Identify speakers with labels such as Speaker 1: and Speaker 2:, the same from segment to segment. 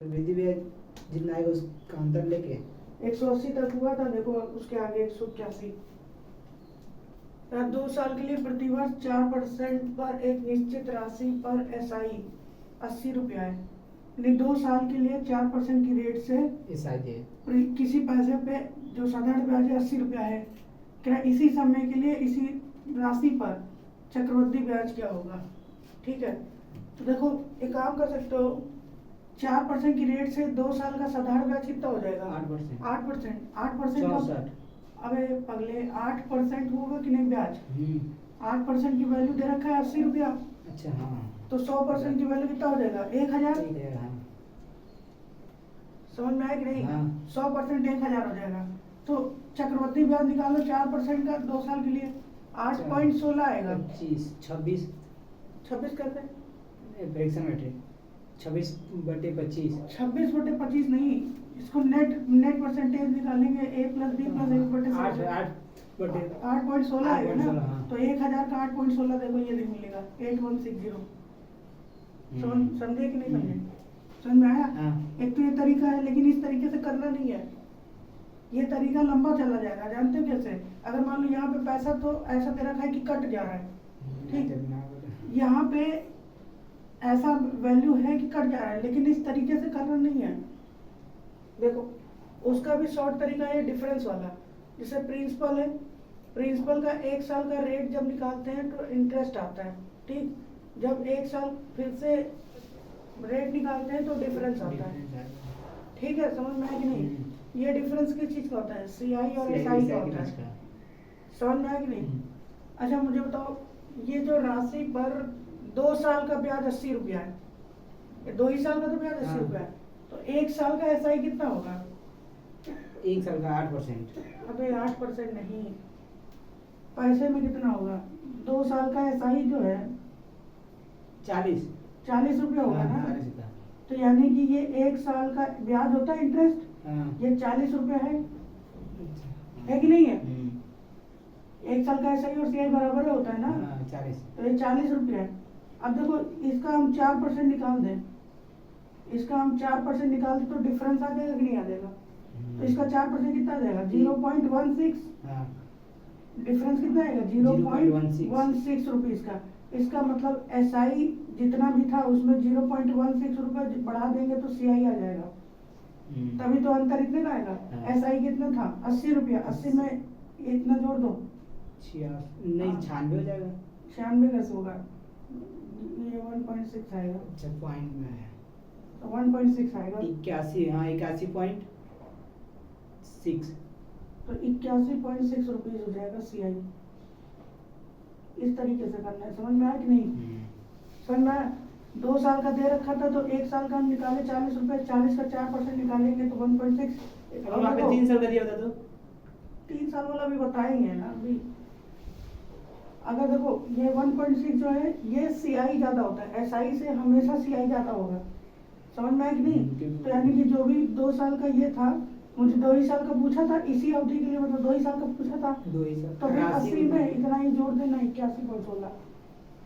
Speaker 1: वृद्धि ब्याज जितना आएगा उसका अंतर लेके
Speaker 2: 180 तक हुआ था, देखो उसके आगे 181। 2 साल के लिए प्रतिवर्ष 4% पर एक निश्चित राशि पर SI 80 रुपया है। यानी 2 साल के लिए 4% की रेट से
Speaker 1: SI दे
Speaker 2: किसी पैसे पे जो साधारण ब्याज है 80 रुपया है, क्या इसी समय के लिए इसी राशि पर चक्रवृद्धि ब्याज क्या होगा। ठीक है, तो देखो एक काम कर सकते हो, 4% की रेट से 2 साल का साधारण ब्याज कितना हो जाएगा?
Speaker 1: 8%।
Speaker 2: 8% का, अबे पगले 8% होगा कि नहीं ब्याज? 8% की वैल्यू दे रखा है 80 रुपया।
Speaker 1: अच्छा हाँ,
Speaker 2: तो 100% की वैल्यू कितना हो जाएगा? 1000।
Speaker 1: हाँ।
Speaker 2: समझ में आया कि नहीं?
Speaker 1: हाँ।
Speaker 2: 100% 1000 हो जाएगा। तो चक्रवृद्धि ब्याज निकालो 4% का 2 साल के लिए 8.16 आएगा।
Speaker 1: 26
Speaker 2: करते
Speaker 1: फ्रैक्शन मैट्रिक 26/25
Speaker 2: 26/25 नहीं, इसको नेट परसेंटेज निकालेंगे, A + B + 1/7 8.16 आएगा ना। तो 1000 का 8.16 देखो ये नहीं मिलेगा 8160। समझे कि नहीं समझे? समझ में आया? एक तो ये तरीका है, लेकिन इस तरीके से करना नहीं है, ये तरीका लंबा चला जाएगा। जानते हो कैसे? अगर मान लो यहाँ पे पैसा तो ऐसा दे रखा है कि कट जा रहा है, ठीक, यहाँ पे ऐसा वैल्यू है कि कट जा रहा है, लेकिन इस तरीके से करना नहीं है। देखो उसका भी शॉर्ट तरीका है डिफरेंस वाला। जैसे प्रिंसिपल है, प्रिंसिपल का 1 साल का रेट जब निकालते हैं तो इंटरेस्ट आता है, ठीक, जब 1 साल फिर से रेट निकालते हैं तो डिफरेंस आता है। ठीक है, समझ में आया कि नहीं? ये डिफरेंस किस चीज का होता है? CI और SI का होता है। समझ में आया कि नहीं? अच्छा मुझे बताओ, ये जो राशि पर 2 साल का ब्याज 80 रुपया है, 2 ही साल का तो ब्याज 80 रुपया है, तो 1 साल का SI कितना होगा?
Speaker 1: 1 साल का 8%।
Speaker 2: अबे 8% नहीं, पैसे में कितना होगा? 2 साल का SI जो है 40 रुपया होगा ना।
Speaker 1: 40 रुपया।
Speaker 2: तो यानी कि ये 1 साल का ब्याज होता है इंटरेस्ट, ये 40 रुपया है कि नहीं है? 1 साल का SI और CI बराबर होता है ना।
Speaker 1: 40।
Speaker 2: तो ये 40 रुपया है। अब देखो इसका हम 4% निकाल दें, इसका हम 4% निकाल दें तो डिफरेंस आ जाएगा कि नहीं आ जाएगा? तो इसका 4% कितना आ जाएगा? 0.16। डिफरेंस कितना आएगा? 0.16 रुपीज का। इसका मतलब SI जितना भी था उसमें 0.16 रुपये बढ़ा देंगे तो CI आ जाएगा, तभी तो अंतर इतने का आएगा। SI कितना था? 80 रुपया, 80 में इतना जोड़ दो,
Speaker 1: 96 हो जाएगा।
Speaker 2: 96 कैसे होगा? ये 1.6 आएगा।
Speaker 1: अच्छा पॉइंट में है
Speaker 2: तो 1.6 आएगा।
Speaker 1: 81, हाँ 81.6।
Speaker 2: तो 81.6 रुपीज हो जाएगा CI। इस तरीके से करना है। समझ में आया कि नहीं? समझ में आया? 2 साल का दे रखा था तो 1 साल का हम निकाले 40 रुपए, 40 का 4% निकालेंगे तो 1.6।
Speaker 1: अब आपने 3 साल का दिया होता तो
Speaker 2: 3 साल वाला भी बताएंगे ना अभी। अगर देखो ये 1.6 जो है ये CI ज्यादा होता है, SI से हमेशा CI ज्यादा होगा। समझ में आया कि नहीं? तो यानी कि जो भी 2 साल का ये था, मुझे 2 ही साल का पूछा था इसी अवधि के लिए, मतलब 2 ही साल का पूछा था,
Speaker 1: 2 ही साल
Speaker 2: तो फिर 80 में इतना ही जोड़ देना 81.16।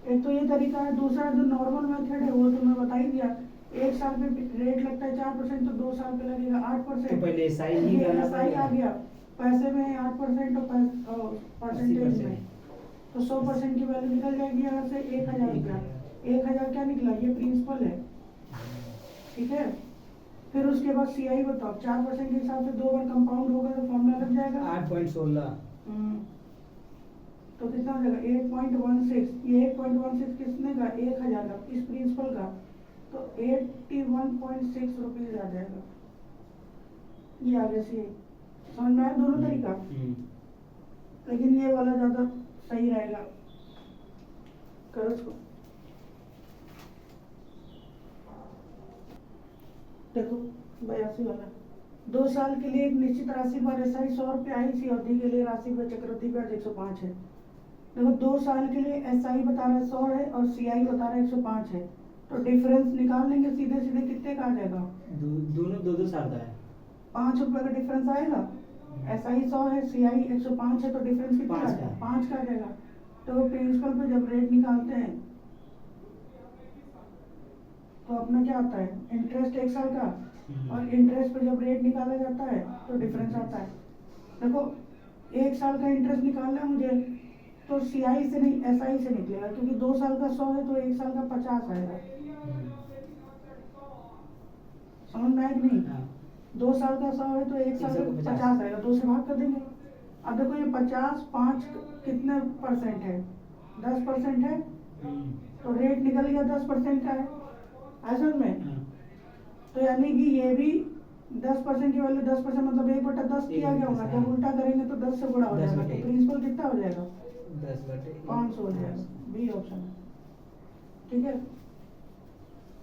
Speaker 2: एक तो ये तरीका है। दूसरा जो नॉर्मल मेथड है वो तो मैं बता ही दिया, 1 साल पे रेट लगता है 4% तो 2 साल पे लगेगा 8%।
Speaker 1: तो पहले SI नहीं करना
Speaker 2: आ गया, पैसे में 8% और परसेंटेज में, तो 100% की वैल्यू निकल जाएगी यहाँ से 1000 रुपया। 1000 क्या निकला? ये प्रिंसिपल है, ठीक है। फिर उसके बाद CI बताओ, 4% के हिसाब से 2 बार कंपाउंड होगा तो फॉर्मूला लग जाएगा
Speaker 1: 8.16।
Speaker 2: तो कितना हो जाएगा? 8.16। ये 8.16 किसने का? 1000 का, इस प्रिंसिपल का, तो 81.6 रुपीज आ जाएगा। ये आ गया CI। समझ में आया दोनों तरीका? लेकिन ये वाला ज्यादा सही रहेगा, करो इसको। देखो 82 वाला, 2 साल के लिए एक निश्चित राशि पर SI 100 रुपया है, इसी अवधि के लिए राशि पर चक्रवृद्धि ब्याज 105 है। देखो 2 साल के लिए SI बता रहा है 100 है और CI बता रहा है 105 है, तो डिफरेंस निकाल लेंगे सीधे सीधे, कितने का आ जाएगा?
Speaker 1: दोनों 2-2 साल का है,
Speaker 2: 5 रुपए का डिफरेंस आएगा। SI 100 है, CI 105 है, तो डिफरेंस कितना आएगा? 5 का आ जाएगा। तो प्रिंसिपल पे जब रेट निकालते हैं तो अपना क्या आता है इंटरेस्ट 1 साल का,
Speaker 1: हम्म।
Speaker 2: और इंटरेस्ट पे जब रेट निकाला जाता है तो डिफरेंस आता है। देखो 1 साल का इंटरेस्ट निकालना है मुझे, तो सीआई से नहीं एसआई से निकलेगा, क्योंकि 2 साल का 100 है तो 1 साल का 50 आएगा। समझ में आया कि नहीं?
Speaker 1: हाँ
Speaker 2: 2 साल का 100 है तो 1 साल का 50 आएगा, 2 से भाग कर देंगे। अब देखो ये 50 5 कितने परसेंट है, 10% है, तो रेट निकल गया 10% का है असल में।
Speaker 1: हाँ।
Speaker 2: तो यानी कि ये भी 10% की वैल्यू 10% मतलब 1/10 किया गया होगा। जब उल्टा करेंगे तो 10 से गुणा हो
Speaker 1: 10
Speaker 2: जाएगा,
Speaker 1: बटे
Speaker 2: तो प्रिंसिपल कितना हो जाएगा 500 हो
Speaker 1: 10/1
Speaker 2: जाएगा। बी ऑप्शन, ठीक है।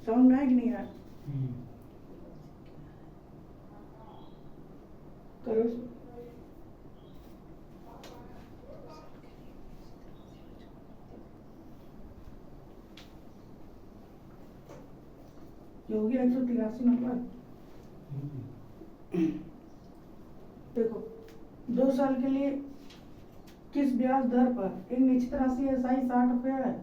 Speaker 2: समझ में आया कि नहीं आया? करो। ये हो गया 183 नंबर। देखो 2 साल के लिए किस ब्याज दर पर एक निश्चित राशि एसआई 60 रुपये है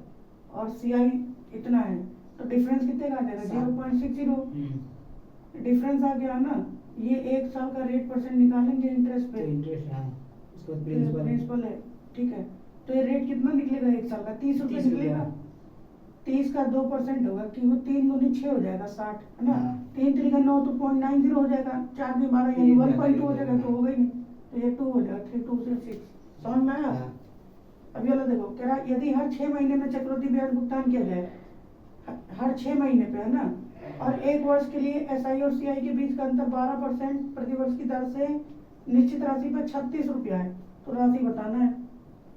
Speaker 2: और सीआई इतना है, तो डिफरेंस कितने का आ जाएगा 0.60। डिफरेंस आ गया ना, ये 1 साल का रेट परसेंट निकालेंगे इंटरेस्ट पे,
Speaker 1: इंटरेस्ट हाँ उसको
Speaker 2: प्रिंसिपल है, ठीक है। तो ये रेट कितना निकलेगा 1 साल का 30 रुपये
Speaker 1: 30
Speaker 2: निकलेगा। 30 का 2% होगा, क्योंकि 3 दूनी 6 हो जाएगा 60 है ना।
Speaker 1: हाँ।
Speaker 2: 3 3 का 9 तो 0.90 हो जाएगा, 4 में 12 यानी 1.2 हो जाएगा, तो हो गई नहीं, तो ये 2 हो जाएगा, 3 2 से 6। समझ में आया?
Speaker 1: हाँ।
Speaker 2: अब ये वाला देखो कह रहा यदि हर 6 महीने में चक्रवृद्धि ब्याज भुगतान किया जाए, हर 6 महीने पे है ना, और 1 वर्ष के लिए एसआई और सीआई के बीच का अंतर 12% प्रतिवर्ष की दर से निश्चित राशि पर 36 रुपया है, तो राशि बताना है,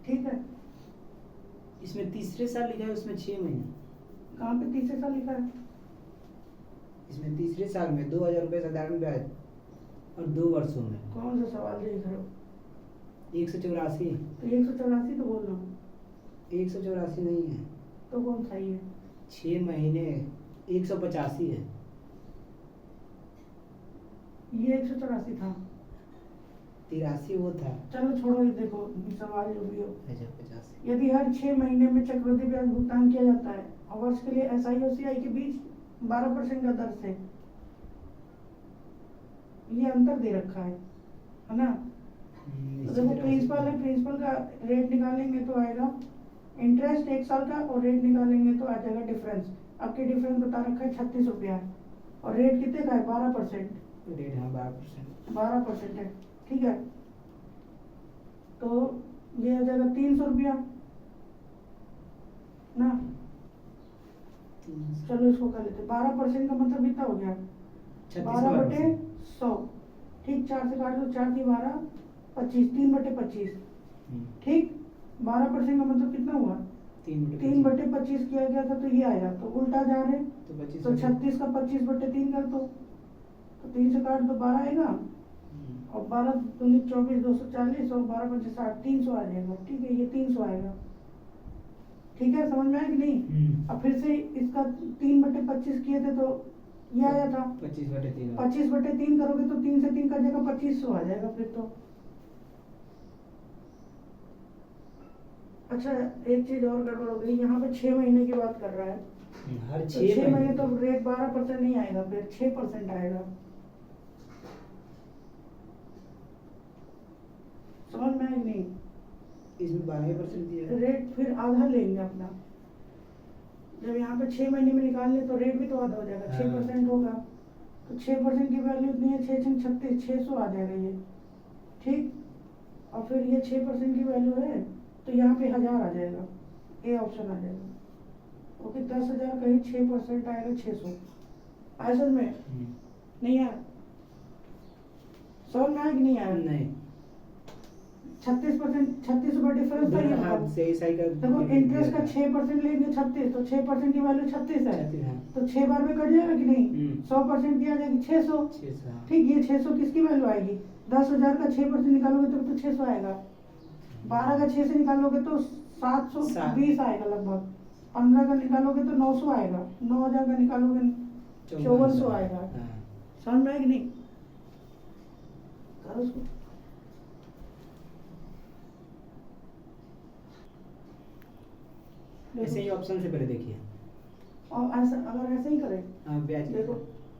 Speaker 2: ठीक है।
Speaker 1: इसमें तीसरे साल लिखा है, उसमें 6 महीने।
Speaker 2: कहाँ पे तीसरे साल लिखा है?
Speaker 1: इसमें तीसरे साल में 2000 रुपये साधारण ब्याज और 2 वर्षों में
Speaker 2: कौन सा सवाल देख रहे हो?
Speaker 1: 184।
Speaker 2: तो 184 तो बोल रहा हूँ,
Speaker 1: 184 नहीं है,
Speaker 2: तो कौन सही है?
Speaker 1: 6 महीने 185 है।
Speaker 2: ये 184 था।
Speaker 1: 83 वो था।
Speaker 2: चलो छोड़ो, ये देखो सवाल जो भी हो।
Speaker 1: अच्छा 85।
Speaker 2: यदि हर 6 महीने में चक्रवृद्धि ब्याज भुगतान किया जाता है और वर्ष के लिए एसआई और सीआई के बीच 12% का दर से, ये अंतर दे रखा है ना। तो देखो प्रिंसिपल है, प्रिंसिपल का रेट निकालेंगे तो आएगा इंटरेस्ट 1 साल का, और रेट निकालेंगे तो आ जाएगा डिफरेंस। आपके डिफरेंस बता रखा है 36 रुपया, और रेट कितने का है 12%।
Speaker 1: रेट हाँ 12%।
Speaker 2: 12% है, ठीक है। तो ये आ जाएगा 300 रुपया ना। चलो इसको कर लेते, 12% का मतलब कितना हो गया 12/100, ठीक। 4 से काट दो, 4 × 12 25, 3/25, ठीक। 12% का मतलब कितना हुआ 3/25 किया गया था, तो ये आया, तो उल्टा जा रहे, तो 36 का 25/3 कर दो, तो 3 से काट दो 12 आएगा, और 12 दूनी 24 240, और 12 × 5 60, 300 आ जाएगा, ठीक है। ये 300 आएगा, ठीक है। समझ में आया कि नहीं? अब फिर से इसका 3/25 किए थे तो ये आया था
Speaker 1: 25/3।
Speaker 2: 25/3 करोगे तो 3 से 3 का जगह 2500 आ जाएगा फिर तो। अच्छा एक चीज और गड़बड़ हो गई, यहाँ पे 6 महीने की बात कर रहा है,
Speaker 1: हर
Speaker 2: तो
Speaker 1: 6
Speaker 2: 6 महीने तो रेट 12% नहीं आएगा, फिर 6% आएगा। समझ में आया कि नहीं?
Speaker 1: इसमें 12% दिया है।
Speaker 2: रेट फिर आधा लेंगे अपना, जब यहाँ पे 6 महीने में निकाल ले तो रेट भी तो आधा हो जाएगा, 6% होगा, तो 6% की वैल्यू इतनी है 6 × 36, 600 आ जाएगा ये, ठीक। और फिर ये 6% की वैल्यू है, तो यहाँ पे 1000 आ जाएगा, ए ऑप्शन आ जाएगा। ओके 10,000 कहीं 6% आएगा 600। आया समझ में? नहीं आया? समझ में आया कि नहीं आया?
Speaker 1: नहीं
Speaker 2: 36%, 36 रुपये डिफरेंस था ये
Speaker 1: हाँ
Speaker 2: बताओ।
Speaker 1: सही सही का
Speaker 2: देखो इंटरेस्ट का 6% लेंगे 36, तो 6% की वैल्यू 36 है,
Speaker 1: 36 हाँ।
Speaker 2: तो 6 बार में कट जाएगा कि नहीं? 100% की आ जाएगी 600,
Speaker 1: 600 हाँ।
Speaker 2: ठीक। ये 600 किसकी वैल्यू आएगी? 10,000 का 6% निकालोगे तो 600 आएगा। 12 का 6 से निकालोगे तो 720 आएगा लगभग। 15 का निकालोगे तो 900 आएगा। 9,000 का निकालोगे 5400 आएगा।
Speaker 1: हाँ।
Speaker 2: समझ में आया कि नहीं? करो उसको।
Speaker 1: ऐसे ही ऑप्शन से पहले देखिए
Speaker 2: और ऐसा अगर ऐसे ही करें,
Speaker 1: हाँ ब्याज
Speaker 2: देखो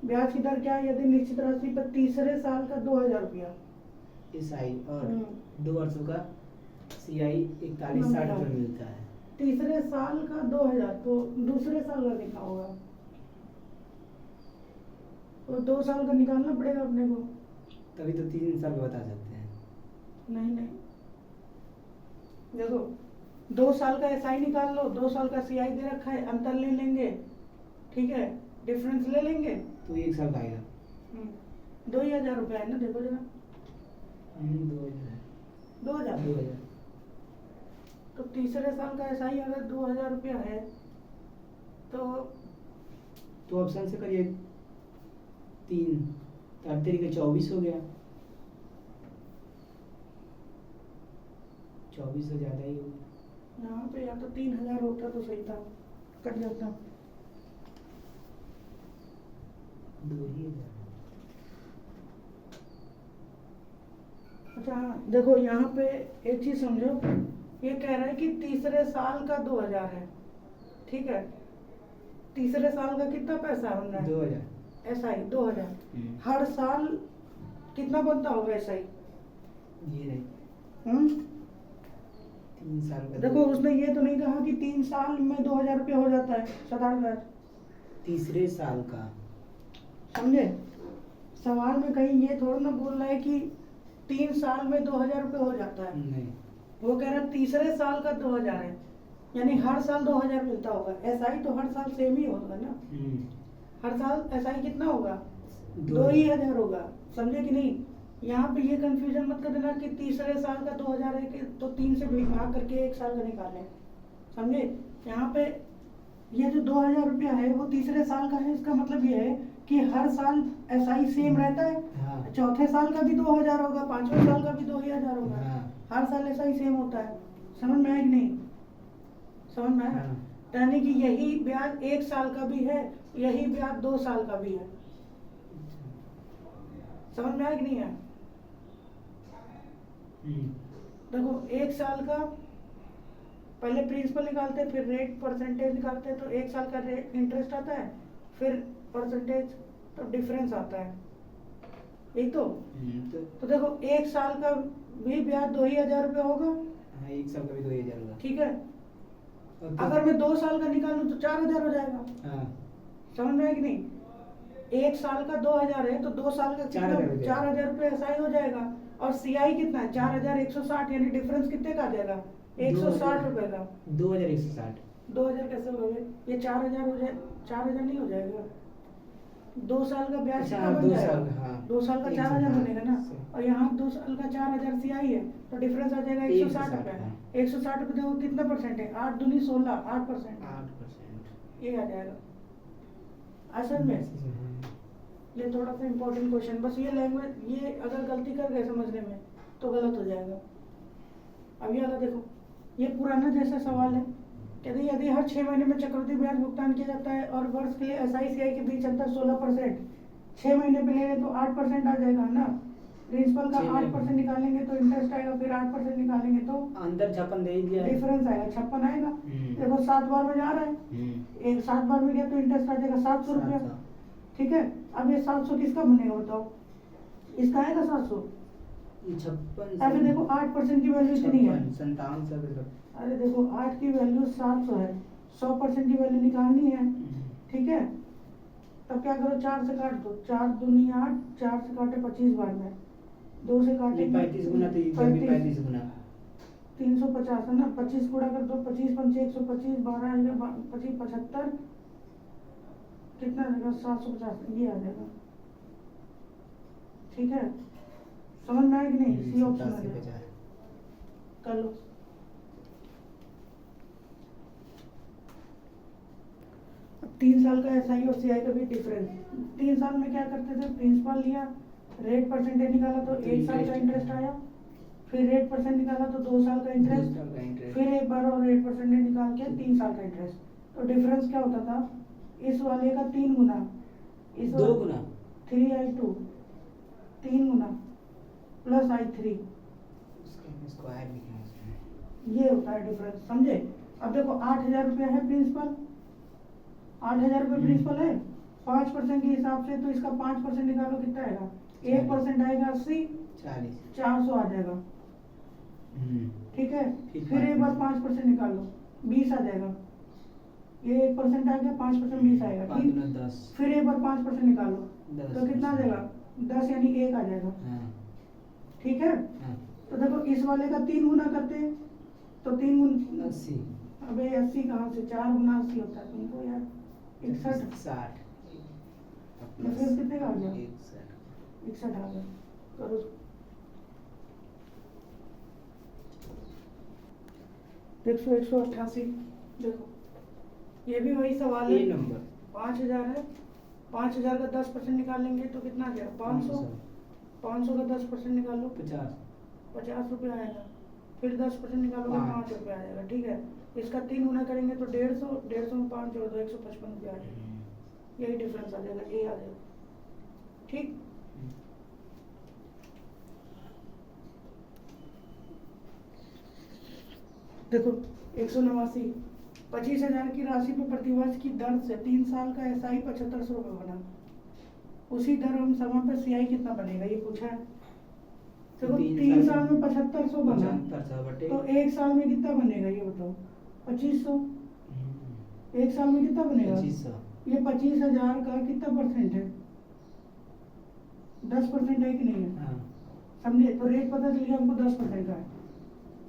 Speaker 2: ब्याज की दर क्या है, यदि निश्चित राशि पर तीसरे साल का 2,000 रुपया,
Speaker 1: SI और
Speaker 2: हम्म।
Speaker 1: 2 वर्षों का CI 4160 रुपये मिलता है।
Speaker 2: तीसरे साल का 2,000, तो दूसरे साल का कितना होगा? तो 2 साल का निकालना पड़ेगा अपने को।
Speaker 1: तभी तो 3 साल का बता सकते हैं।
Speaker 2: नहीं नहीं, देखो 2 साल का SI निकाल लो, 2 साल का CI दे रखा है, अंतर ले लेंगे, ठीक है, डिफरेंस ले लेंगे,
Speaker 1: तो 1 साल का आएगा।
Speaker 2: 2,000 रुपया है ना, देखो जरा 2,000।
Speaker 1: 2000।
Speaker 2: तो तीसरे साल का SI अगर 2,000 रुपया है तो
Speaker 1: ऑप्शन से करिए 3 तरीके 24 हो गया। 24 से ज़्यादा ही होगा।
Speaker 2: यहाँ पे या तो 3,000 होता तो सही था, कट जाता।
Speaker 1: 2,000।
Speaker 2: अच्छा हाँ, देखो यहाँ पे एक चीज समझो, ये कह रहा है कि तीसरे साल का 2,000 है, ठीक है, तीसरे साल का कितना पैसा बन रहा है?
Speaker 1: 2000।
Speaker 2: SI 2,000। हर साल कितना बनता होगा SI?
Speaker 1: ये नहीं, 3 साल का।
Speaker 2: देखो उसने ये तो नहीं कहा कि 3 साल में 2,000 रुपया हो जाता है साधारण ब्याज।
Speaker 1: तीसरे साल का,
Speaker 2: समझे? सवाल में कहीं ये थोड़ा ना बोल रहा है कि 3 साल में 2,000 रुपये हो जाता है।
Speaker 1: नहीं,
Speaker 2: वो कह रहा है तीसरे साल का 2,000 है, यानी हर साल 2,000 मिलता होगा। SI तो हर साल सेम ही होगा ना, हर साल SI कितना होगा? 2,000 होगा, समझे कि नहीं? यहाँ पे ये कंफ्यूजन मत कर देना कि तीसरे साल का 2,000 है कि तो 3 से भाग करके 1 साल का निकालें, समझे? यहाँ पे ये जो 2,000 रुपया है वो तीसरे साल का है, इसका मतलब ये है कि हर साल SI सेम रहता है।
Speaker 1: हाँ।
Speaker 2: चौथे साल का भी 2,000 होगा, 5वें साल का भी 2,000 होगा।
Speaker 1: हाँ।
Speaker 2: हर साल SI सेम होता है। समझ में आया कि नहीं? समझ में आया? यानी कि यही ब्याज 1 साल का भी है, यही ब्याज 2 साल का भी है। समझ में आया कि नहीं आया? देखो 1 साल का पहले प्रिंसिपल निकालते हैं, फिर रेट परसेंटेज निकालते हैं, तो 1 साल का रेट इंटरेस्ट आता है, फिर परसेंटेज, तो डिफरेंस आता है, यही तो। तो देखो 1 साल का भी ब्याज 2,000 रुपये होगा।
Speaker 1: हाँ, 1 साल का भी 2,000 होगा।
Speaker 2: ठीक है, अगर मैं 2 साल का निकालूं तो 4,000 हो जाएगा।
Speaker 1: हाँ।
Speaker 2: समझ में आया कि नहीं? 1 साल का 2,000 है तो 2 साल का 4,000 रुपये SI हो जाएगा। और CI कितना है? 4,160, यानी डिफरेंस कितने का आ जाएगा? 160 रुपए का।
Speaker 1: 2,160।
Speaker 2: 2,000 कैसे हो गए? ये 4,000 हो जाए, 4,000 नहीं हो जाएगा? 2 साल का ब्याज कितना बन जाएगा? 2 साल का 4,000 बनेगा ना, और यहाँ 2 साल का 4,000 CI है, तो डिफरेंस आ जाएगा 160 रुपये। 160 रुपये देखो कितना परसेंट है? 8 दूनी 16, 8%।
Speaker 1: 8%।
Speaker 2: ये आ जाएगा असल में। ये थोड़ा सा इम्पोर्टेंट क्वेश्चन, बस ये लैंग्वेज, ये अगर गलती कर गए समझने में तो गलत हो जाएगा। अब ये वाला देखो, ये पुराना जैसा सवाल है, कहते यदि हर 6 महीने में चक्रवृद्धि ब्याज भुगतान किया जाता है और वर्ष के लिए SI CI के बीच अंतर 16%, 6 महीने पे ले लें तो 8% आ जाएगा ना। प्रिंसिपल का 8% निकालेंगे तो इंटरेस्ट आएगा, फिर 8% निकालेंगे तो
Speaker 1: अंदर 56 दे ही दिया है,
Speaker 2: डिफरेंस आएगा, 56 आएगा। देखो 7 बार में जा रहा है, एक 7 बार में गया तो इंटरेस्ट आ जाएगा 700 रुपया। ठीक है, अब ये 700 किसका बनेगा बताओ? इसका आएगा 700।
Speaker 1: ये 56।
Speaker 2: अरे देखो 8% की वैल्यू इतनी है,
Speaker 1: 57।
Speaker 2: अरे देखो 8 की वैल्यू 700 है, 100% की वैल्यू निकालनी है। ठीक है, तब क्या करो, 4 से काट दो, 4 दूनी 8, 4 से काटे 25 बार में, 2 से काटे
Speaker 1: 35 गुना, तो ये भी 35 गुना
Speaker 2: 350 है ना, 25 गुणा कर दो, 25 पंचे 125, 12 आएगा 25 75, कितना आ जाएगा? 750, ये आ जाएगा। ठीक है, समझ में आया कि नहीं? सी ऑप्शन आ जाएगा, कर लो। अब 3 साल का SI और CI का भी डिफरेंस। 3 साल में क्या करते थे? प्रिंसिपल लिया, रेट परसेंटेज निकाला तो 1 साल का इंटरेस्ट आया, फिर रेट परसेंट निकाला तो 2 साल का इंटरेस्ट, फिर एक बार और रेट परसेंटेज निकाल के 3 साल का इंटरेस्ट। तो डिफरेंस क्या होता था? इस वाले का 3 गुना, इस
Speaker 1: 2 गुना
Speaker 2: 3I2, 3 गुना प्लस I3,
Speaker 1: स्क्वायर लिखना है।
Speaker 2: ये होता है डिफरेंस, समझे? अब देखो 8,000 रुपया है प्रिंसिपल, 8,000 रुपये
Speaker 1: हम्म।
Speaker 2: प्रिंसिपल है, 5% के हिसाब से तो इसका 5% निकालो कितना आएगा, 1% आएगा 80,
Speaker 1: 40।
Speaker 2: 400 आ जाएगा। ठीक है, फिर एक बार 5% निकालो, 20 आ जाएगा। ये 1% आ गया, 5% 20 आएगा। ठीक,
Speaker 1: 10।
Speaker 2: फिर एक बार 5% निकालो
Speaker 1: 10
Speaker 2: तो कितना आ जाएगा, 10 यानी 1 आ जाएगा।
Speaker 1: हाँ।
Speaker 2: ठीक है,
Speaker 1: हाँ।
Speaker 2: तो देखो इस वाले का 3 गुना करते हैं तो 3 गुना
Speaker 1: 80।
Speaker 2: अबे 80 कहाँ से, 4 गुना 80 होता है तुमको यार, 61।
Speaker 1: 60।
Speaker 2: मतलब कितने का आ गया,
Speaker 1: 61।
Speaker 2: 61 आ गया। करो, देख 188। देखो ये भी वही सवाल है,
Speaker 1: ए नंबर
Speaker 2: 5,000 है, 5,000 का 10% निकालेंगे तो कितना आ गया, 500। 500 का 10% निकालो
Speaker 1: 50।
Speaker 2: 50 रुपये आएगा, फिर 10% निकालोगे 5
Speaker 1: 5
Speaker 2: रुपये आ जाएगा। ठीक है, इसका 3 गुना करेंगे तो 150, 150 में 5 जोड़ दो 155 रुपये आ जाएगा। यही डिफरेंस आ जाएगा, ये आ जाएगा। ठीक, देखो 189, 25,000 की राशि पर प्रतिवर्ष की दर से 3 साल का SI 7500 रुपये बना, उसी दर हम समय पर CI कितना बनेगा, ये पूछा है। देखो 3 साल में 7500 बना,
Speaker 1: 75
Speaker 2: तो 1 साल में कितना बनेगा ये बताओ, 2500। 1 साल में कितना बनेगा,
Speaker 1: 2500।
Speaker 2: ये 25,000 का कितना परसेंट है, 10% है कि नहीं है,
Speaker 1: हाँ।
Speaker 2: समझे। तो रेट पता चल गया हमको 10% का है।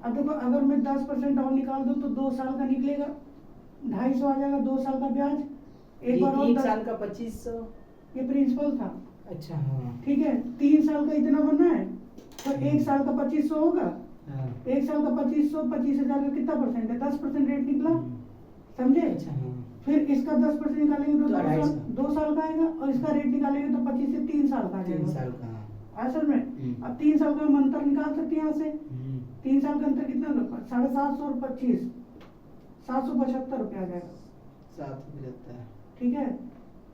Speaker 2: अब देखो अगर मैं 10% और निकाल दूं तो 2 साल का निकलेगा, 250 आ जाएगा, 2 साल का ब्याज। एक बार और
Speaker 1: एक
Speaker 2: 10
Speaker 1: साल का 2500।
Speaker 2: ये प्रिंसिपल था।
Speaker 1: अच्छा हाँ।
Speaker 2: ठीक है, 3 साल का इतना बनना है तो 1 साल का 2500 होगा।
Speaker 1: हाँ।
Speaker 2: 1 साल का 2500, 25,000 का कितना परसेंट है, 10% रेट निकला, समझे।
Speaker 1: अच्छा हाँ।
Speaker 2: फिर इसका 10% निकालेंगे तो
Speaker 1: तो
Speaker 2: 2 साल का आएगा, और इसका रेट निकालेंगे तो 25 से 3 साल का आ
Speaker 1: 3
Speaker 2: जाएगा।
Speaker 1: साल का।
Speaker 2: असल में अब 3 साल का हम अंतर निकाल सकते हैं यहाँ से। 3 साल का अंतर कितना होगा, 750 और 25, 775 रुपये आ जाएगा।
Speaker 1: 775।
Speaker 2: ठीक है,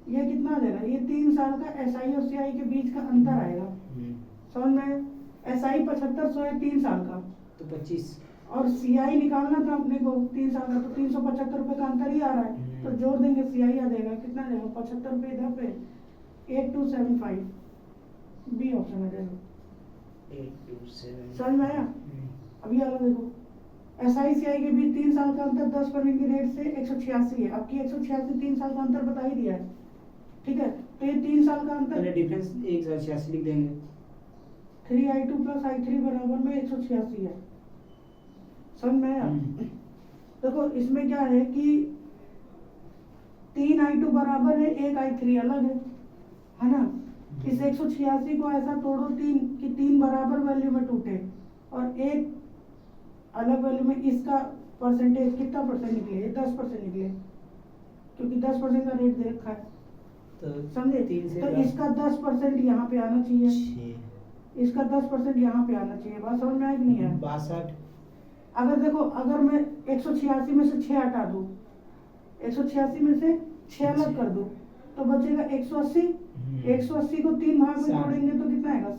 Speaker 2: ये कितना आ जाएगा, ये 3 साल का SI और CI के बीच का अंतर आएगा, समझ में। SI 7500 है 3 साल का,
Speaker 1: तो 25।
Speaker 2: और CI निकालना था अपने को 3 साल का, तो 375 रुपये का अंतर ही आ रहा है, तो जोड़ देंगे CI आ जाएगा, कितना आ जाएगा, 75 रुपये इधर पे, 8275 बी ऑप्शन आ जाएगा।
Speaker 1: 827।
Speaker 2: समझ में आया। अभी आगे देखो, SI CI के बीच 3 साल का अंतर 10% की रेट से 186 है। अब की 186 3 साल का अंतर बता ही दिया है। ठीक है, तो ये 3 साल का अंतर,
Speaker 1: पहले डिफरेंस 186 लिख देंगे।
Speaker 2: 3I2 प्लस I3 बराबर में 186 है, समझ में आया। देखो इसमें क्या है कि 3I2 बराबर है, 1I3 अलग है ना। इस 186 को ऐसा तोड़ो 3 कि 3 बराबर वैल्यू में टूटे और एक अलग वैल्यू में, इसका परसेंटेज कितना परसेंट निकले, 10% निकले, क्योंकि 10% का रेट दे रखा है,
Speaker 1: तो
Speaker 2: समझे। तो इसका 10% यहाँ पे आना चाहिए, इसका 10% यहाँ पे आना चाहिए। बात समझ में आई कि नहीं है।
Speaker 1: 62।
Speaker 2: अगर देखो, अगर मैं 186 में से 6 हटा दूं, 186 में से 6 अलग कर दूं, तो बचेगा 180। 180 को 3 भाग में तोड़ेंगे तो कितना आएगा,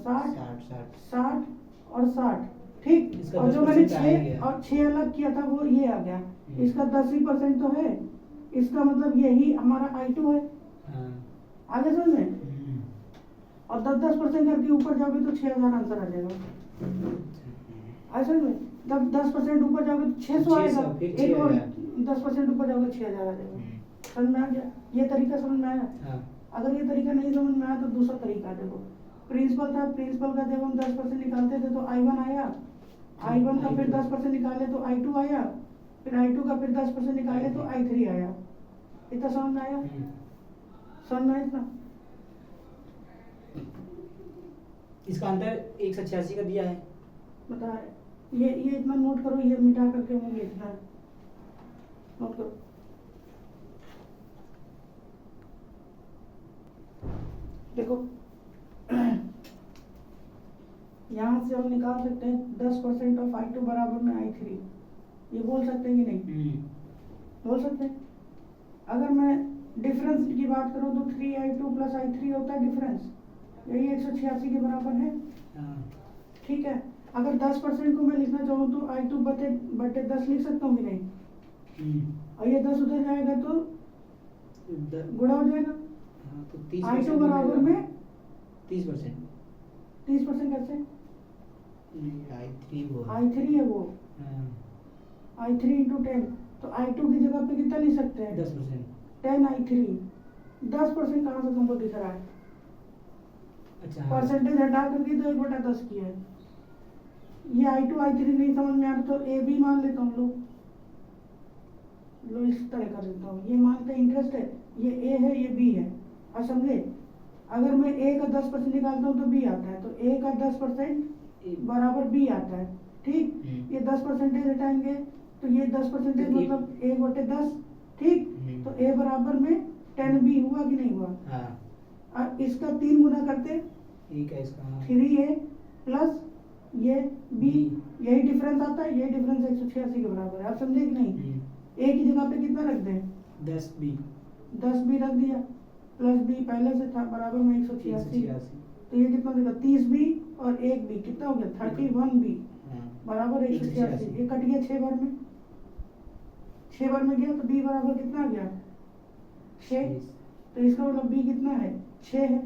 Speaker 2: 60 और 60। ठीक, और जो मैंने 6 और 6 अलग किया था वो ये आ गया, इसका 10% तो है, इसका मतलब यही हमारा I2 है। आगे समझ में। और 10% करके ऊपर जाओगे तो 6,000 आंसर आ जाएगा। ऐसा में जब 10% ऊपर जाओगे तो 600 आएगा, एक और 10% ऊपर जाओगे 6,000 आ जाएगा। समझ में आ गया, ये तरीका समझ में आया। अगर ये तरीका नहीं समझ में आया तो दूसरा तरीका देखो, प्रिंसिपल था, प्रिंसिपल का जब हम 10% निकालते थे तो I1 आया, I1 का फिर 10% निकाले तो I2 आया, फिर I2 का फिर 10% निकाले तो I3 आया। इतना समझ में आया, समझ में आया इतना।
Speaker 1: इसका अंतर 186 का दिया है,
Speaker 2: बता ये इतना नोट करो, ये मिटा करके मुझे लिखना है, नोट करो। देखो यहाँ से हम निकाल सकते हैं 10% ऑफ I2 बराबर में I3, ये बोल सकते हैं कि नहीं, बोल सकते हैं। अगर मैं डिफरेंस की बात करूँ तो 3I2 प्लस I3 होता है डिफरेंस, यही 186 के बराबर है। ठीक है, अगर 10% को मैं लिखना चाहूँ तो I2 बटे 10 लिख सकता हूँ कि नहीं, और ये 10 उधर जाएगा तो गुणा हो जाएगा।
Speaker 1: हाँ तो 30
Speaker 2: I2 बराबर में
Speaker 1: 30%।
Speaker 2: 30% कैसे?
Speaker 1: I3 वो है।
Speaker 2: I3 है वो,
Speaker 1: हाँ
Speaker 2: I3 इंटू 10, तो I2 की जगह पे कितना लिख सकते हैं?
Speaker 1: 10%।
Speaker 2: 10I3। 10% कहाँ से तुमको दिख रहा है?
Speaker 1: अच्छा हाँ।
Speaker 2: परसेंटेज हटा करके तो 1/10 की है। ये I2 I3 नहीं समझ में आ रहा तो ए बी मान लेता हूँ। लो इस तरह कर देता हूँ, ये मान का इंटरेस्ट है, ये ए है ये बी है। अब समझे, अगर मैं ए का 10% निकालता हूँ तो बी आता है, तो ए का 10% बराबर बी आता है। ठीक, ये 10% हटाएंगे तो ये 10%
Speaker 1: तो
Speaker 2: मतलब 1/10। ठीक, तो ए बराबर में 10b हुआ कि नहीं हुआ?
Speaker 1: हाँ।
Speaker 2: अब इसका 3 गुना करते,
Speaker 1: ठीक है इसका हाँ।
Speaker 2: 3a प्लस ये b, यही डिफरेंस आता है, ये डिफरेंस 186 के बराबर है। आप समझे कि नहीं? ए की जगह पे कितना रख दें?
Speaker 1: 10b।
Speaker 2: 10b रख दिया, प्लस b पहले से था बराबर में 186, तो ये कितना देगा? 30b और 1b कितना हो गया? 31b बराबर 186। ये कट गया 6 बार में, 6 बार में गया तो b बराबर कितना आ गया? 6। तो इसका मतलब b कितना है? 6 है।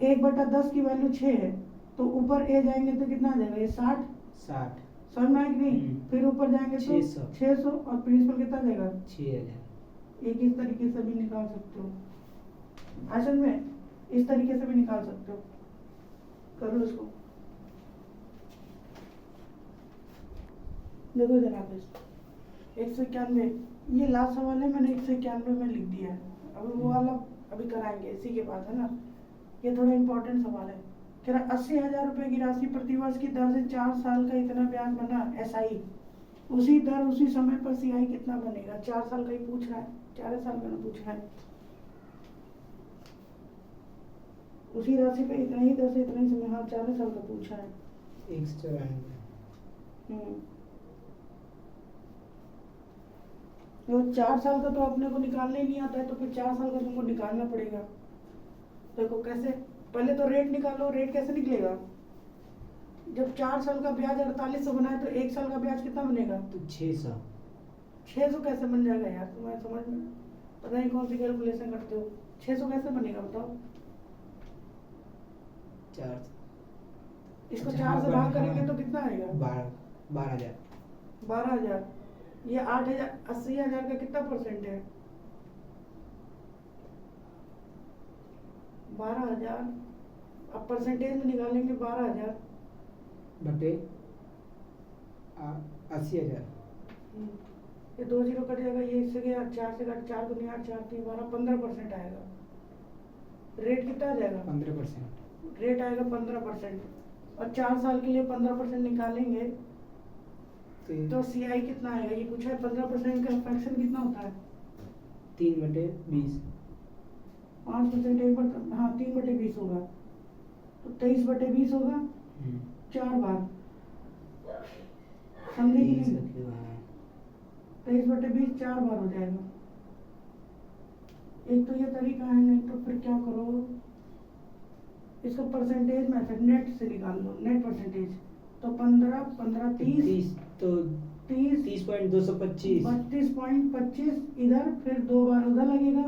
Speaker 2: 1/10 की वैल्यू 6 है, तो ऊपर ए जाएंगे तो कितना आ जाएगा? ये 60। समझ में आया कि नहीं? फिर ऊपर जाएंगे तो 600 और प्रिंसिपल कितना जाएगा? 6000। एक इस तरीके से भी निकाल सकते हो, असल में इस तरीके से भी निकाल सकते हो। करो इसको, देखो जनाब, 191 ये लास्ट सवाल है, मैंने 191 में लिख दिया है। अभी वो वाला अभी कराएंगे, इसी के बाद है ना। ये थोड़ा इम्पोर्टेंट सवाल है। कह रहा 80,000 रुपए की राशि प्रतिवर्ष की दर से 4 साल का इतना ब्याज बना SI, उसी दर उसी समय पर CI कितना बनेगा? 4 साल का ही पूछ रहा है, 4 साल का ना पूछ रहा है। उसी राशि पे इतना ही दर से इतना ही समय, हाँ 4 साल का पूछा है। 194। तो 4 साल का तो अपने को निकालने ही नहीं आता है, तो फिर 4 साल का तुमको निकालना पड़ेगा। देखो कैसे, पहले तो रेट निकालो। रेट कैसे निकलेगा? जब 4 साल का ब्याज 4800 बना है तो 1 साल का ब्याज कितना बनेगा?
Speaker 1: तो 600।
Speaker 2: 600 कैसे बन जाएगा यार? तुम्हारे समझ में पता नहीं कौन सी कैलकुलेशन करते हो। 600 कैसे बनेगा बताओ?
Speaker 1: 4
Speaker 2: इसको
Speaker 1: अच्छा,
Speaker 2: 4 से
Speaker 1: हाँ,
Speaker 2: भाग करेंगे
Speaker 1: हाँ।
Speaker 2: तो कितना आएगा?
Speaker 1: 12,000।
Speaker 2: 12,000। ये 8,000, 80,000 का कितना परसेंट है? 12,000। अब परसेंटेज में निकालेंगे 12,000
Speaker 1: बटे 80,000।
Speaker 2: ये 2 जीरो कट जाएगा, ये इससे गया 4 से कट, 4 दूनी 8, 4 3 12, 15% आएगा। रेट कितना आ जाएगा?
Speaker 1: 15%।
Speaker 2: रेट आएगा 15%, और 4 साल के लिए 15% निकालेंगे तो CI कितना आएगा? ये पूछा है 15% का फ्रैक्शन कितना होता है?
Speaker 1: 3/20।
Speaker 2: 5% एक बार, हाँ 3/20 होगा, तो 23/20 होगा 4 बार। समझे कि नहीं? 23/20 4 बार हो जाएगा। एक तो ये तरीका है, नहीं तो फिर क्या करो, इसका परसेंटेज मेथड नेट से निकाल लो, नेट परसेंटेज। तो 15 15 30
Speaker 1: तो 30.225।
Speaker 2: 32.25 इधर, फिर 2 बार उधर लगेगा।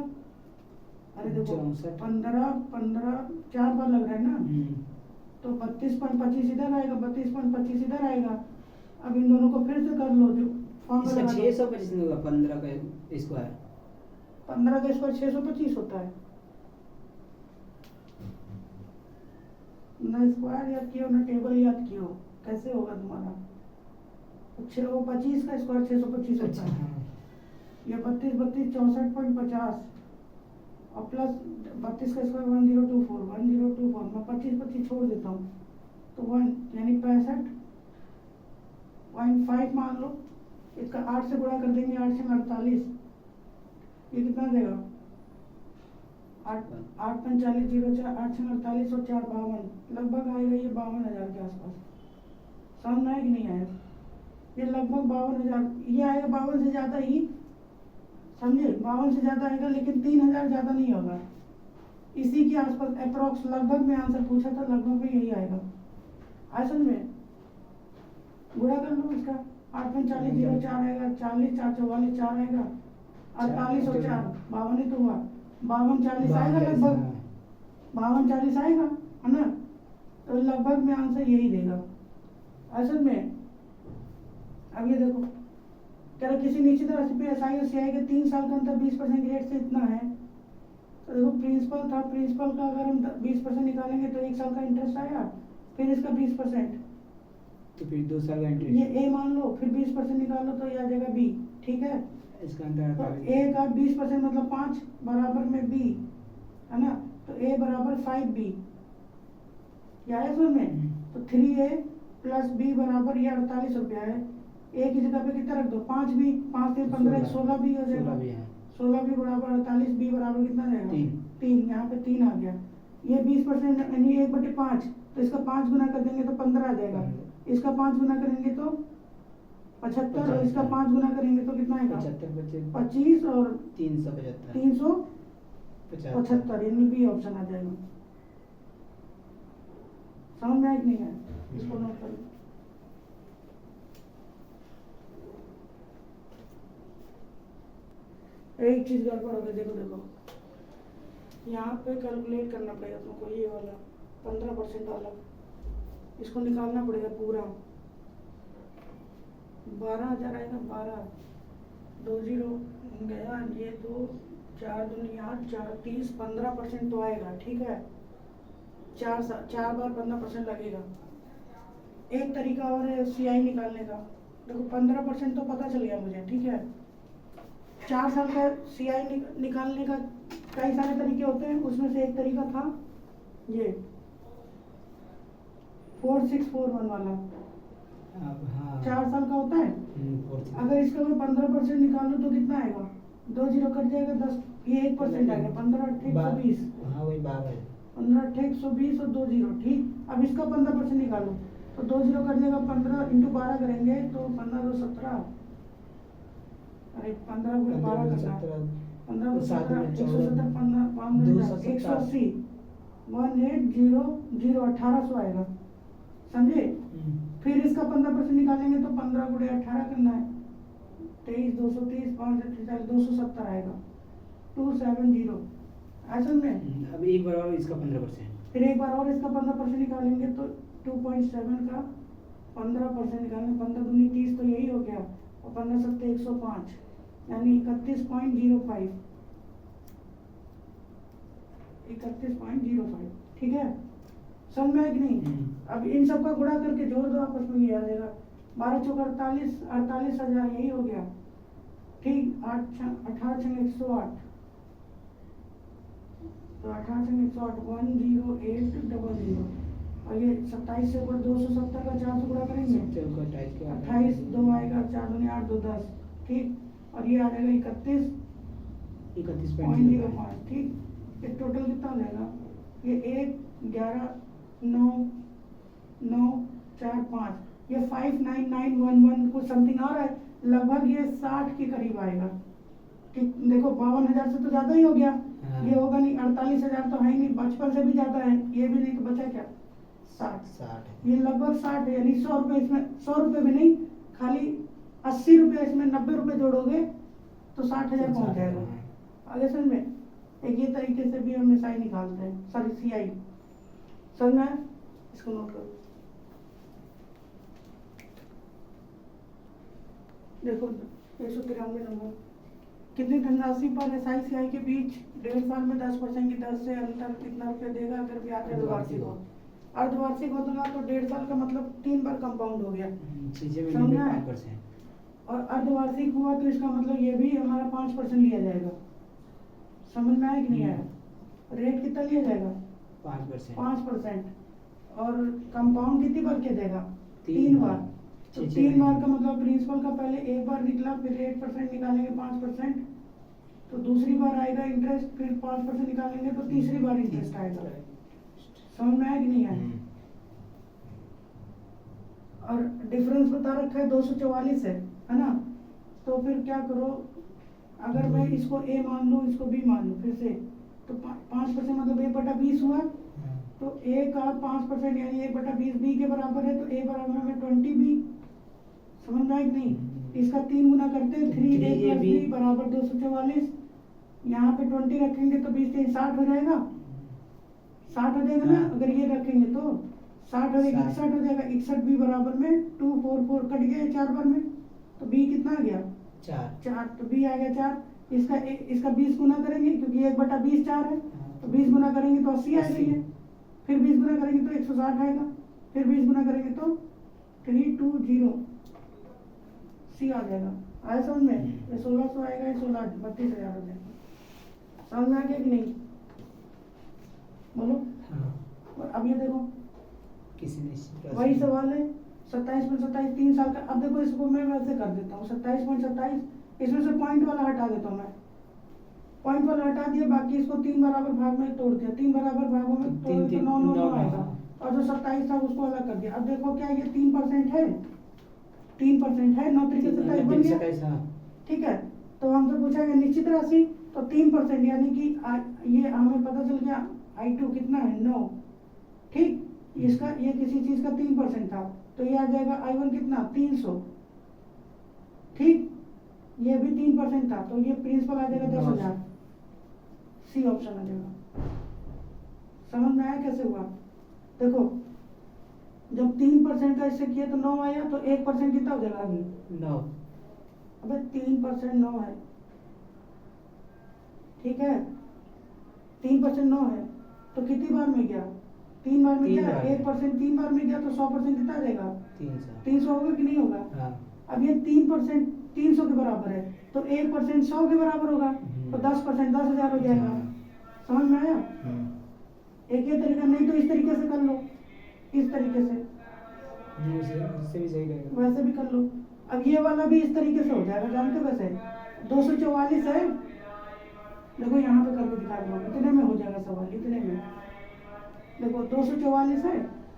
Speaker 2: अरे देखो
Speaker 1: 64।
Speaker 2: 15 15 4 बार लग रहा है ना, तो 32.25 इधर आएगा, 32.25 इधर आएगा। अब इन दोनों को फिर से कर लो, जो
Speaker 1: इसका 625 नहीं होगा। 15 का स्क्वायर
Speaker 2: 15 का स्क्वायर 625 होता है ना। स्क्वायर याद किया ना, टेबल याद किया, कैसे होगा तुम्हारा? वो 25 का स्क्वायर 625 होता है। ये 32 32 64.50 और प्लस 32 का स्क्वायर 1024 1024 मैं 25 25 छोड़ देता हूँ, तो 1 यानी 65.5 मान लो। इसका 8 से गुणा कर देंगे, 8 से 48, ये कितना देगा? 8 8 45 0 4 8 से 48 और 4 52, लगभग आएगा ये 52,000 के आसपास। समझ में आया कि नहीं आया? ये लगभग 52,000 ये आएगा, 52 से ज़्यादा ही, समझे? 52 से ज़्यादा आएगा, लेकिन 3,000 ज़्यादा नहीं होगा। इसी के आसपास अप्रोक्स लगभग में आंसर पूछा था, लगभग में यही आएगा। असल में गुणा कर लो इसका, 8 45 0 4 आएगा, 40 4 44 4 आएगा, 48 और 4 52 ही तो हुआ। 52 40 आएगा लगभग, 52 40 आएगा, है ना? तो लगभग में आंसर यही देगा असल में। अब ये देखो, कह रहा किसी निश्चित राशि पे एसआई और सीआई के 3 साल का अंतर 20% की रेट से इतना है। तो देखो प्रिंसिपल था, प्रिंसिपल का अगर हम 20% निकालेंगे तो 1 साल का इंटरेस्ट आएगा, फिर इसका 20%,
Speaker 1: तो फिर 2 साल का इंटरेस्ट।
Speaker 2: ये ए मान लो, फिर 20% निकालो तो ये आ जाएगा बी, ठीक है?
Speaker 1: इसका अंतर
Speaker 2: तो ए का 20% मतलब 5 बराबर में बी, है ना? तो ए बराबर 5b, या है समझ में? तो 3a प्लस बी बराबर ये 48 रुपया है। ए की जगह पे कितना रख दो, 5b, 5 3 15 16b हो जाएगा। 16b बराबर 48, बी बराबर कितना जाएगा? 3, यहाँ पे 3 आ गया। ये 20% यानी 1/5, तो इसका 5 गुना कर देंगे तो 15 आ जाएगा। इसका 5 गुना करेंगे तो 75, और इसका 5 गुना करेंगे तो कितना आएगा? 25 और 375, यानी बी ऑप्शन आ जाएगा। समझ में आया कि नहीं है? इसको नोट कर लो। एक चीज गड़बड़ हो गई, देखो यहाँ पे कैलकुलेट करना पड़ेगा तुमको, ये वाला 15% वाला, इसको निकालना पड़ेगा पूरा। 12,000 आएगा, 12 2 0 गया, ये 2 4 दूनी 8 4 30, 15% तो आएगा, ठीक है? 4 बार 15% लगेगा। एक तरीका और है सीआई निकालने का। देखो 15% तो पता चल गया मुझे, ठीक है? 4 साल का सीआई निकालने का कई सारे तरीके होते हैं, उसमें से एक तरीका था ये 4641 वाला। 4 साल का होता है। अगर इसका मैं 15% निकालूं तो कितना आएगा? 2 0 कट जाएगा, 10 ये 1% आएगा, 15 8 120।
Speaker 1: हाँ वही 12 है।
Speaker 2: 15 8 120 और 2 0, ठीक? अब इसका 15% निकालो तो 2 0 कट जाएगा, 15 × 12 करेंगे तो 15 2 17, अरे 15 × 12 करना, 15 2 17 170, 15 5 180, 1800 1800 आएगा, समझे? फिर इसका 15% निकालेंगे तो 15 × 18 करना है, 23 230 5 48 270 आएगा, 270। असल में
Speaker 1: अब एक बार और इसका 15%,
Speaker 2: फिर एक बार और इसका 15% निकालेंगे तो 2.7 का 15% निकालेंगे, 15 दूनी 30 तो यही हो गया, और 15 7 105, यानी 31.05, 31.05, ठीक है? समझ में है कि नहीं? अब इन सब का गुणा करके जोड़ दो, आपस में ये आ जाएगा 12 चौक 48, 48,000 यही हो गया, ठीक? 18 छंग 108, तो 18 छंग 108 10800, और ये 27 से ऊपर 270 का 4 से गुणा करेंगे, 28 2 आएगा, 4 दूनी 8 2 10, ठीक? और ये आ जाएगा 31.05, ठीक? ये टोटल कितना हो जाएगा? ये 1 11 9 9 4 5, ये 59911 कुछ समथिंग आ रहा है, लगभग ये 60 के करीब आएगा। कि देखो 52,000 से तो ज्यादा ही हो गया। ये होगा नहीं, 48,000 तो है ही नहीं, 55 से भी ज्यादा है, ये भी नहीं, तो बचा क्या? 60। ये लगभग 60 है, यानी 100 रुपये इसमें, 100 रुपये भी नहीं, खाली 80 रुपये इसमें 90 रुपये जोड़ोगे तो 60,000 पहुंच जाएगा। आगे समझ में? एक ये तरीके से भी हम एसआई निकालते हैं, सॉरी सीआई। समझ में आया? इसको नोट करो। देखो 193 नंबर, कितनी धनराशि पर एसआई सीआई के बीच 1.5 साल में 10% की दर से अंतर कितना रुपये देगा अगर ब्याज अर्धवार्षिक हो? अर्धवार्षिक होगा तो 1.5 साल का मतलब 3 बार कंपाउंड हो गया, समझना है? और अर्धवार्षिक हुआ तो इसका मतलब ये भी हमारा 5% लिया जाएगा। समझ में आया कि नहीं आया? रेट कितना लिया जाएगा? 5%। और कंपाउंड कितनी बार के देगा? 3 बार। तो 3 बार का मतलब प्रिंसिपल का पहले एक बार निकला, फिर 8% निकालेंगे 5%, तो दूसरी बार आएगा इंटरेस्ट, फिर 5% निकालेंगे तो तीसरी बार इंटरेस्ट आएगा। समझ में आया कि नहीं आया? और डिफरेंस बता रखा है 244 है ना? तो फिर क्या करो, अगर मैं इसको ए मान लूँ, इसको बी मान लूँ, फिर से तो 5% मतलब 1/20 हुआ, तो ए का 5% यानी 1/20 बी के बराबर है, तो ए बराबर में 20 बी। समझ में आया कि नहीं? इसका 3 गुना करते हैं, 3a + b बराबर 244। यहाँ पे 20 रखेंगे तो 20 3 60 हो जाएगा, 60 हो जाएगा ना। अगर ये रखेंगे तो 60 और 61 हो जाएगा। 61b बराबर में 244 कट गया 4 बार में, तो b कितना आ गया 4, तो b आ गया 4। इसका 20 गुना करेंगे क्योंकि 1/20 4 है, तो 20 गुना करेंगे तो 80 आ जाएंगे। फिर 20 गुना करेंगे तो 160 आएगा, फिर 20 गुना करेंगे तो 320 सी आ जाएगा। आया समझ में? ये 1600 आएगा, ये 16 32,000 हो जाएगा। समझ में आ गया कि नहीं? बोलो। और अब ये देखो
Speaker 1: किसी ने
Speaker 2: वही सवाल है, 27.27 3 साल का। अब देखो इसको मैं वैसे कर देता हूँ 27.27, इसमें से पॉइंट वाला हटा देता हूँ मैं। पॉइंट वाला हटा दिया, बाकी इसको 3 बराबर भाग में तोड़ दिया, 3 बराबर भागों में तोड़ तो 9 आएगा, और जो 27 था उसको अलग कर दिया। अब देखो क्या ये 3% है, 3% है, 9 तरीके से 27 बन गया। ठीक है, तो हमसे पूछा गया निश्चित राशि, तो 3% यानी कि ये हमें पता चल गया I2 कितना है 9। ठीक, इसका ये किसी चीज का 3% था, तो ये आ जाएगा I1 कितना 300। ठीक, ये भी 3% था, तो ये प्रिंसिपल आ जाएगा 10,000। सी ऑप्शन आ जाएगा। समझ में आया कैसे हुआ? देखो जब 3% का इससे किया तो 9 आया, तो 1% कितना हो जाएगा अभी
Speaker 1: 9।
Speaker 2: अबे 3% 9 है, ठीक है, 3% 9 है, तो कितनी बार में गया 3 बार में गया। 1% 3 बार में गया तो 100% कितना आ जाएगा 300 होगा कि नहीं होगा? अब ये 3% 300 के बराबर है, तो 1% 100 के बराबर होगा, तो 10% 10,000 हो जाएगा। समझ में आया? एक ये तरीका, नहीं तो इस तरीके से कर लो, इस तरीके से
Speaker 1: उससे भी सही रहेगा,
Speaker 2: वैसे भी कर लो। अब ये वाला भी इस तरीके से हो जाएगा, जानते हो वैसे 244 है। देखो यहाँ पे करके दिखा दो, इतने में हो जाएगा सवाल, इतने में। देखो 244 है,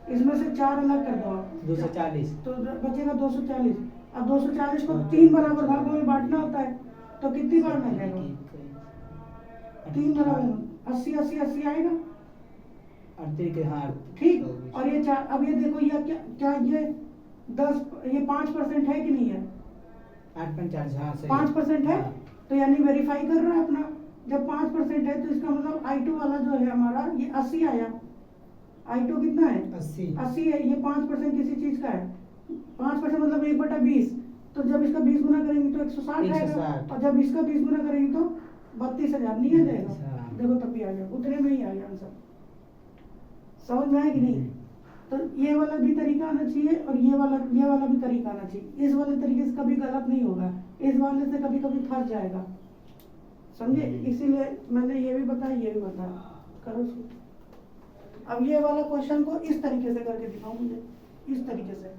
Speaker 2: इसमें से 4 अलग कर दो आप,
Speaker 1: 240,
Speaker 2: तो बचेगा 240। अब 240 को 3 बराबर भागों में बांटना होता है, तो कितनी बार में जाएगा 3 बराबर 80 80 80 आएगा। ठीक, और ये 4, अब ये देखो ये क्या ये 5% है कि नहीं है? 5% है, तो यानी वेरीफाई कर रहा है अपना। जब 5% है तो इसका मतलब I2 वाला जो है हमारा ये 80 आया। I2 कितना है 80 है, ये 5% किसी चीज का है। 5% मतलब 1/20, तो जब इसका 20 गुना करेंगे तो 160 आएगा, और जब इसका 20 गुना करेंगे तो 32,000 नहीं आ जाएगा। देखो तब भी आ गया, उतने में ही आ गया आंसर। समझ में आया कि नहीं? तो ये वाला भी तरीका आना चाहिए, और ये वाला भी तरीका आना चाहिए। इस वाले तरीके से कभी गलत नहीं होगा, इस वाले से कभी कभी फंस जाएगा, समझे? इसीलिए मैंने ये भी बताया, ये भी बताया, करो इसको। अब ये वाला क्वेश्चन को इस तरीके से करके दिखाओ मुझे, इस तरीके से।